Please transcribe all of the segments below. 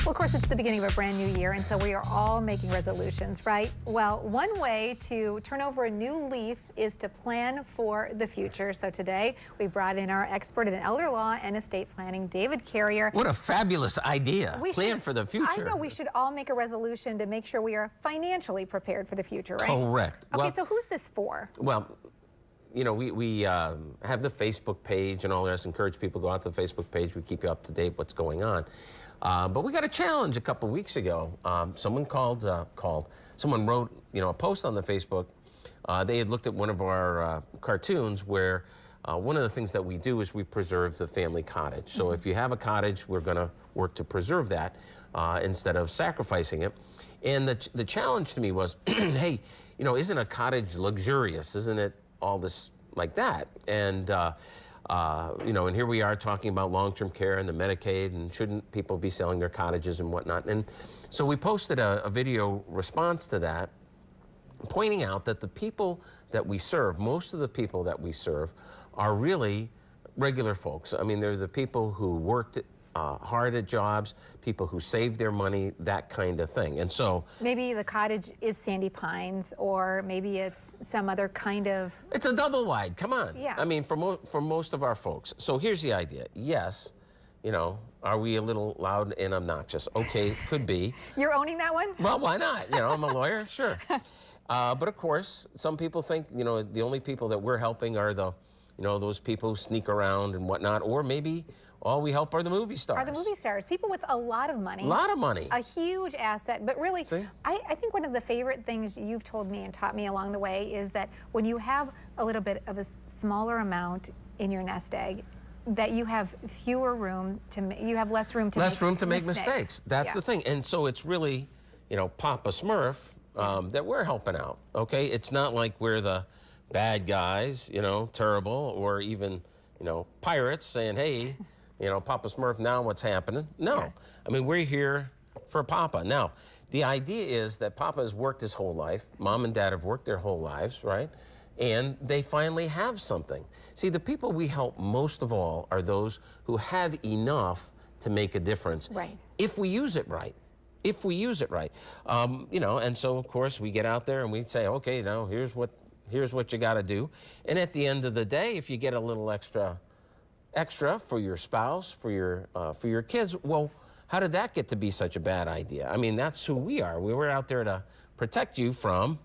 Well, of course, it's the beginning of a brand new year, and so we are all making resolutions, right? Well, one way to turn over a new leaf is to plan for the future. So today, we brought in our expert in elder law and estate planning, David Carrier. What a fabulous idea. Plan for the future. I know we should all make a resolution to make sure we are financially prepared for the future, right? Correct. Okay, well, so who's this for? Well, you know, we have the Facebook page and all that. Encourage people to go out to the Facebook page. We keep you up to date what's going on. But we got a challenge a couple weeks ago. Someone someone wrote, a post on the Facebook. They had looked at one of our cartoons where one of the things that we do is we preserve the family cottage. So if you have a cottage, we're going to work to preserve that instead of sacrificing it. And the challenge to me was, hey, isn't a cottage luxurious? Isn't it all this like that? And and here we are talking about long-term care and the Medicaid, and shouldn't people be selling their cottages and whatnot? And so we posted a video response to that, pointing out that the people that we serve, most of the people that we serve, are really regular folks. I mean, they're the people who worked hard at jobs, people who save their money, that kind of thing. And so maybe the cottage is Sandy Pines, or maybe it's some other kind of... It's a double wide, come on. Yeah. I mean, for most of our folks. So here's the idea. Yes, are we a little loud and obnoxious? Okay, could be. You're owning that one? Well, why not? I'm a lawyer, sure. But of course, some people think, the only people that we're helping are those people who sneak around and whatnot, or maybe all we help are the movie stars. Are the movie stars, people with a lot of money. A lot of money. A huge asset, but really, See? I think one of the favorite things you've told me and taught me along the way is that when you have a little bit of a smaller amount in your nest egg, that you have fewer room you have less room to make mistakes. That's the thing. And so it's really, Papa Smurf that we're helping out, okay? It's not like we're the bad guys, terrible, or even, pirates saying, hey, Papa Smurf, now what's happening? No. Yeah. I mean, we're here for Papa. Now, the idea is that Papa has worked his whole life. Mom and Dad have worked their whole lives, right? And they finally have something. See, the people we help most of all are those who have enough to make a difference. Right. If we use it right. If we use it right. And so, of course, we get out there and we say, okay, now here's what you got to do. And at the end of the day, if you get a little extra for your spouse, for your kids, well, how did that get to be such a bad idea? I mean, that's who we are. We were out there to protect you from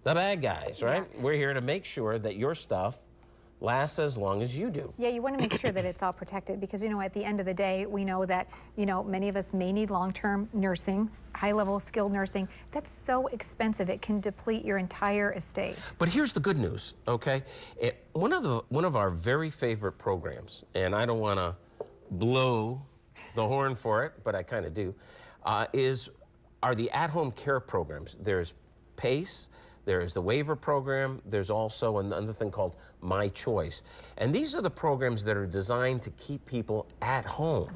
the bad guys, right? Yeah. We're here to make sure that your stuff lasts as long as you do. Yeah, you want to make sure that it's all protected because, at the end of the day, we know that, many of us may need long-term nursing, high-level skilled nursing. That's so expensive. It can deplete your entire estate. But here's the good news, okay? One of our very favorite programs, and I don't want to blow the horn for it, but I kind of do, are the at-home care programs. There's PACE, there's the waiver program, there's also another thing called My Choice. And these are the programs that are designed to keep people at home,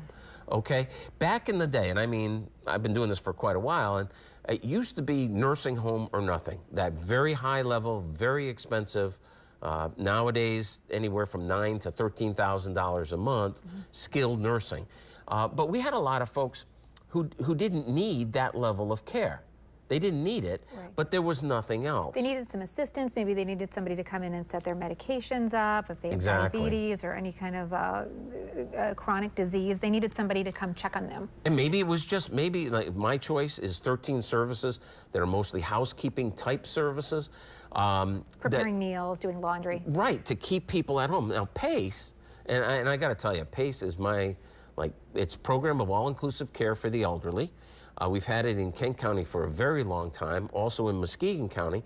okay? Back in the day, and I mean, I've been doing this for quite a while, and it used to be nursing home or nothing. That very high level, very expensive, nowadays anywhere from $9,000 to $13,000 a month, skilled nursing. But we had a lot of folks who didn't need that level of care. They didn't need it, right. But there was nothing else. They needed some assistance. Maybe they needed somebody to come in and set their medications up. If they have diabetes or any kind of chronic disease, they needed somebody to come check on them. And maybe it was just, like My Choice is 13 services that are mostly housekeeping type services. Preparing meals, doing laundry. Right, to keep people at home. Now PACE, and I got to tell you, PACE is it's a program of all-inclusive care for the elderly. We've had it in Kent County for a very long time, also in Muskegon County.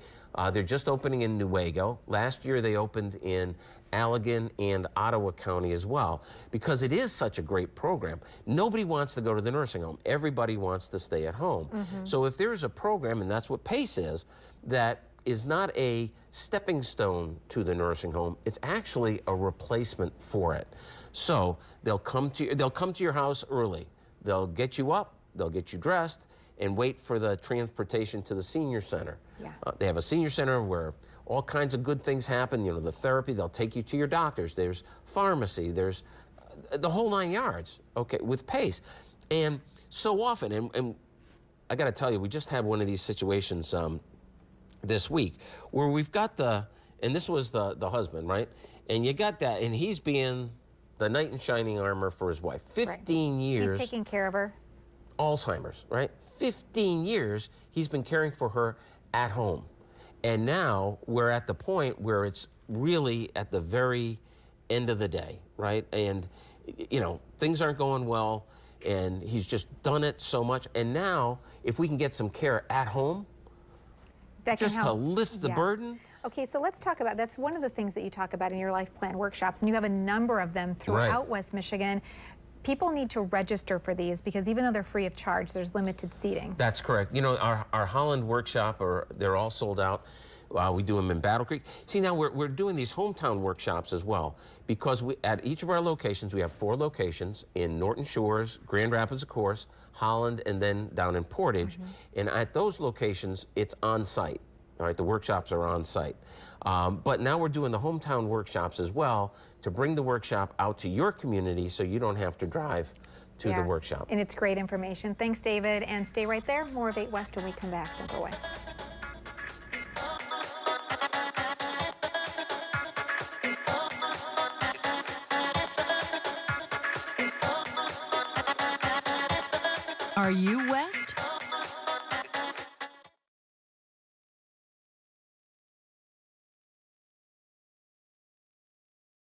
They're just opening in Newaygo. Last year they opened in Allegan and Ottawa County as well, because it is such a great program. Nobody wants to go to the nursing home. Everybody wants to stay at home. So if there's a program, and that's what PACE is, that is not a stepping stone to the nursing home, it's actually a replacement for it. So they'll come to your house early. They'll get you up, they'll get you dressed, and wait for the transportation to the senior center. Yeah. They have a senior center where all kinds of good things happen. You know, the therapy, they'll take you to your doctors. There's pharmacy, there's the whole 9 yards, okay, with PACE. And so often, and I got to tell you, we just had one of these situations this week where we've got and this was the husband, right? And you got that, and he's being the knight in shining armor for his wife. 15 years. He's taking care of her. Alzheimer's, right? 15 years he's been caring for her at home. And now we're at the point where it's really at the very end of the day, right? And, you know, things aren't going well, and he's just done it so much. And now, if we can get some care at home, That can just to help. lift the Yes. burden. Okay, so let's talk about, that's one of the things that you talk about in your life plan workshops, and you have a number of them throughout West Michigan. People need to register for these because even though they're free of charge, there's limited seating. That's correct. You know, our Holland workshop, they're all sold out. We do them in Battle Creek. See, now we're doing these hometown workshops as well because at each of our locations, we have 4 locations in Norton Shores, Grand Rapids, of course, Holland, and then down in Portage. And at those locations, it's on site. All right, the workshops are on site. But now we're doing the hometown workshops as well to bring the workshop out to your community so you don't have to drive to the workshop. And it's great information. Thanks, David. And stay right there. More of 8 West when we come back. Don't go away. Are you West?